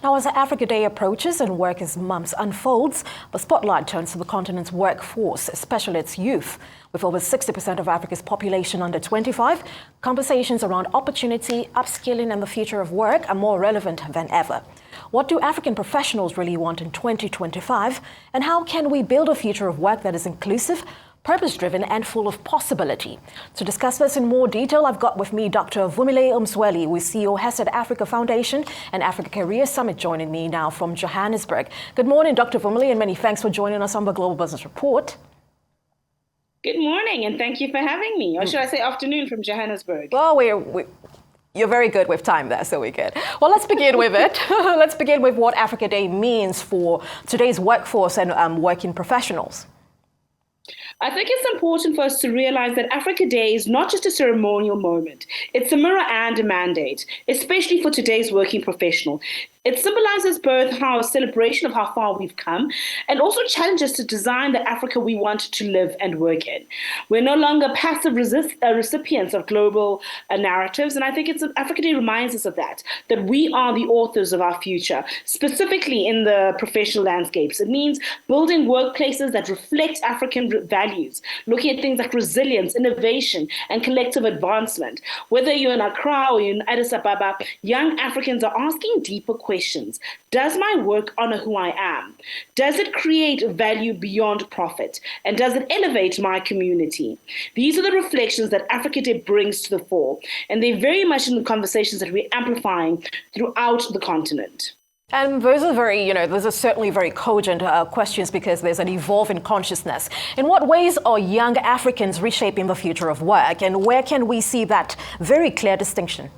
Now, as Africa Day approaches and Workers' Month unfolds, the spotlight turns to the continent's workforce, especially its youth. With over 60% of Africa's population under 25, conversations around opportunity, upskilling, and the future of work are more relevant than ever. What do African professionals really want in 2025? And how can we build a future of work that is inclusive, purpose-driven, and full of possibility? To discuss this in more detail, I've got with me Dr. Vumile Msweli, who is CEO, Hesed Africa Foundation and Africa Career Summit, joining me now from Johannesburg. Good morning, Dr. Vumile, and many thanks for joining us on the Global Business Report. Good morning, and thank you for having me. Or should I say afternoon from Johannesburg? Well, you're very good with time there, so we're good. Well, let's begin with it. Let's begin with what Africa Day means for today's workforce and working professionals. I think it's important for us to realize that Africa Day is not just a ceremonial moment. It's a mirror and a mandate, especially for today's working professional. It symbolizes both a celebration of how far we've come and also challenges to design the Africa we want to live and work in. We're no longer passive recipients of global narratives, and I think Africa Day reminds us of that we are the authors of our future, specifically in the professional landscapes. It means building workplaces that reflect African values, looking at things like resilience, innovation, and collective advancement. Whether you're in Accra or you're in Addis Ababa, young Africans are asking deeper questions. Does my work honor who I am? Does it create value beyond profit? And does it elevate my community? These are the reflections that Africa Day brings to the fore, and they're very much in the conversations that we're amplifying throughout the continent. And those are certainly very cogent questions, because there's an evolving consciousness. In what ways are young Africans reshaping the future of work, and where can we see that very clear distinction?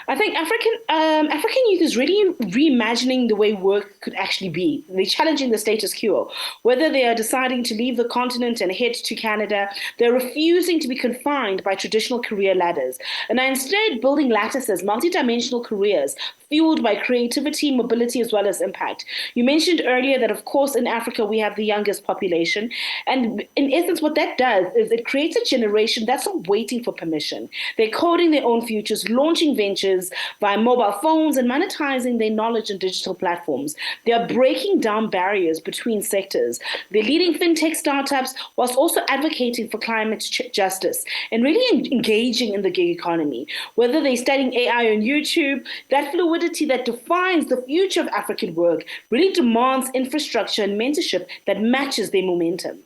I think African youth is really reimagining the way work could actually be. They're challenging the status quo. Whether they are deciding to leave the continent and head to Canada, they're refusing to be confined by traditional career ladders, and are instead building lattices, multidimensional careers, fueled by creativity, mobility, as well as impact. You mentioned earlier that, of course, in Africa, we have the youngest population. And in essence, what that does is it creates a generation that's not waiting for permission. They're coding their own futures, launching ventures via mobile phones, and monetizing their knowledge on digital platforms. They are breaking down barriers between sectors. They're leading fintech startups whilst also advocating for climate justice and really engaging in the gig economy. Whether they're studying AI on YouTube, that fluidity that defines the future of African work really demands infrastructure and mentorship that matches their momentum.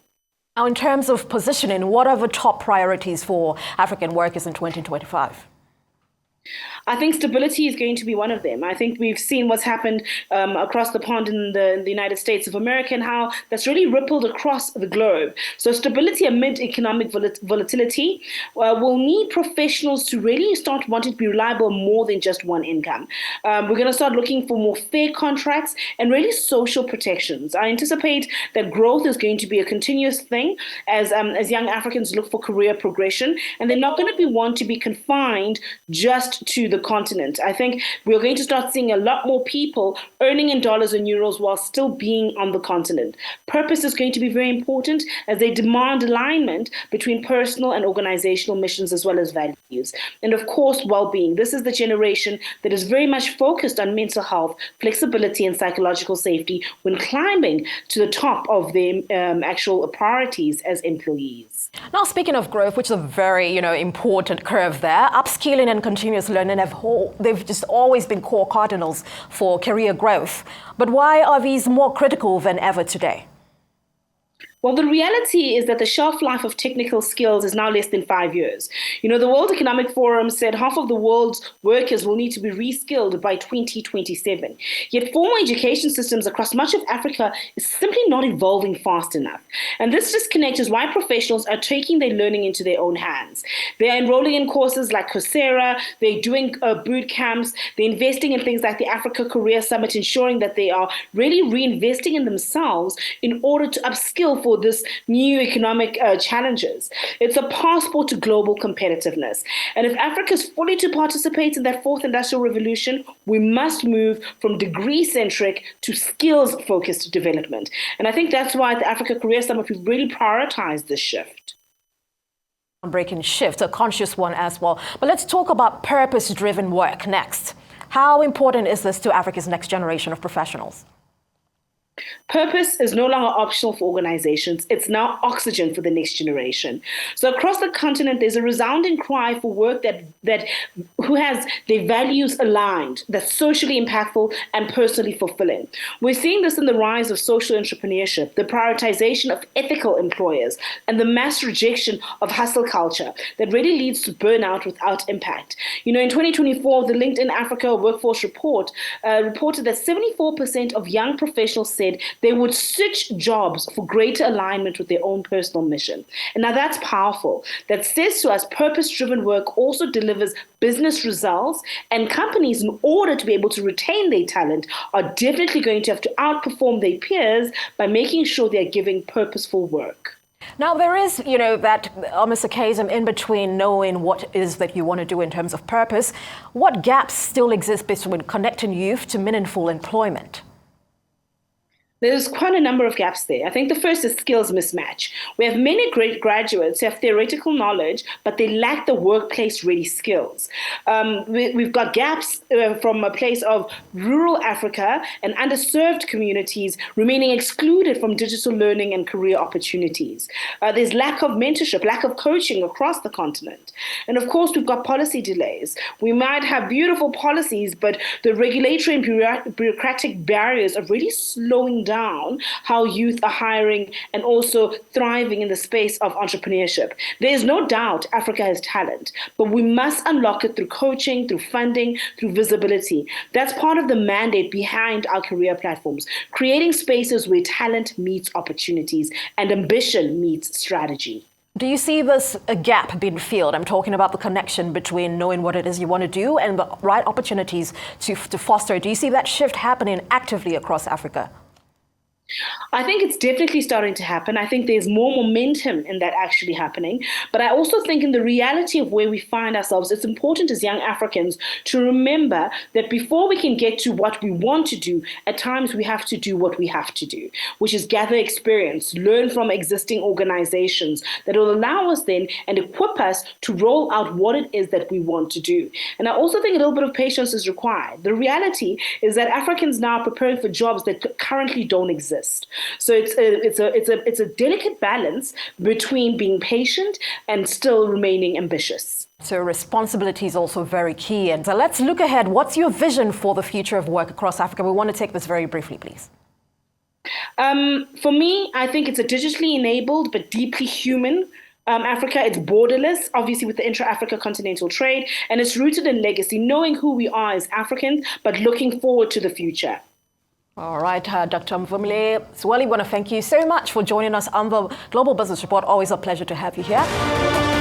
Now, in terms of positioning, what are the top priorities for African workers in 2025? I think stability is going to be one of them. I think we've seen what's happened across the pond in the United States of America, and how that's really rippled across the globe. So stability amid economic volatility will need professionals to really start wanting to be reliable more than just one income. We're going to start looking for more fair contracts and really social protections. I anticipate that growth is going to be a continuous thing as young Africans look for career progression, and they're not going to want to be confined just to the continent. I think we're going to start seeing a lot more people earning in dollars and euros while still being on the continent. Purpose is going to be very important, as they demand alignment between personal and organizational missions, as well as values. And of course, well-being. This is the generation that is very much focused on mental health, flexibility, and psychological safety when climbing to the top of their actual priorities as employees. Now, speaking of growth, which is a very important curve there, upskilling and continuous learning they've just always been core cardinals for career growth. But why are these more critical than ever today? Well, the reality is that the shelf life of technical skills is now less than 5 years. The World Economic Forum said half of the world's workers will need to be reskilled by 2027. Yet formal education systems across much of Africa is simply not evolving fast enough. And this disconnect is why professionals are taking their learning into their own hands. They are enrolling in courses like Coursera, they're doing boot camps, they're investing in things like the Africa Career Summit, ensuring that they are really reinvesting in themselves in order to upskill for this new economic challenges. It's a passport to global competitiveness. And if Africa is fully to participate in that fourth industrial revolution, we must move from degree-centric to skills-focused development. And I think that's why at the Africa Career Summit, we've really prioritized this shift. Breaking shift, a conscious one as well. But let's talk about purpose-driven work next. How important is this to Africa's next generation of professionals? Purpose is no longer optional for organizations. It's now oxygen for the next generation. So across the continent, there's a resounding cry for work that who has their values aligned, that's socially impactful and personally fulfilling. We're seeing this in the rise of social entrepreneurship, the prioritization of ethical employers, and the mass rejection of hustle culture that really leads to burnout without impact. In 2024, the LinkedIn Africa Workforce Report reported that 74% of young professionals said they would switch jobs for greater alignment with their own personal mission. And now that's powerful. That says to us purpose-driven work also delivers business results, and companies, in order to be able to retain their talent, are definitely going to have to outperform their peers by making sure they're giving purposeful work. Now, there is, that almost a chasm in between knowing what is that you want to do in terms of purpose. What gaps still exist between connecting youth to meaningful employment? There's quite a number of gaps there. I think the first is skills mismatch. We have many great graduates who have theoretical knowledge, but they lack the workplace-ready skills. We've got gaps from a place of rural Africa and underserved communities remaining excluded from digital learning and career opportunities. There's lack of mentorship, lack of coaching across the continent. And of course, we've got policy delays. We might have beautiful policies, but the regulatory and bureaucratic barriers are really slowing down how youth are hiring and also thriving in the space of entrepreneurship. There is no doubt Africa has talent, but we must unlock it through coaching, through funding, through visibility. That's part of the mandate behind our career platforms, creating spaces where talent meets opportunities and ambition meets strategy. Do you see this a gap being filled? I'm talking about the connection between knowing what it is you want to do and the right opportunities to foster. Do you see that shift happening actively across Africa? I think it's definitely starting to happen. I think there's more momentum in that actually happening. But I also think in the reality of where we find ourselves, it's important as young Africans to remember that before we can get to what we want to do, at times we have to do what we have to do, which is gather experience, learn from existing organizations that will allow us then and equip us to roll out what it is that we want to do. And I also think a little bit of patience is required. The reality is that Africans now are preparing for jobs that currently don't exist. So it's a delicate balance between being patient and still remaining ambitious. So responsibility is also very key. And so let's look ahead. What's your vision for the future of work across Africa? We want to take this very briefly, please. For me, I think it's a digitally enabled but deeply human Africa. It's borderless, obviously with the intra-Africa continental trade, and it's rooted in legacy, knowing who we are as Africans, but looking forward to the future. All right, Dr. Vumile, Msweli, I want to thank you so much for joining us on the Global Business Report. Always a pleasure to have you here.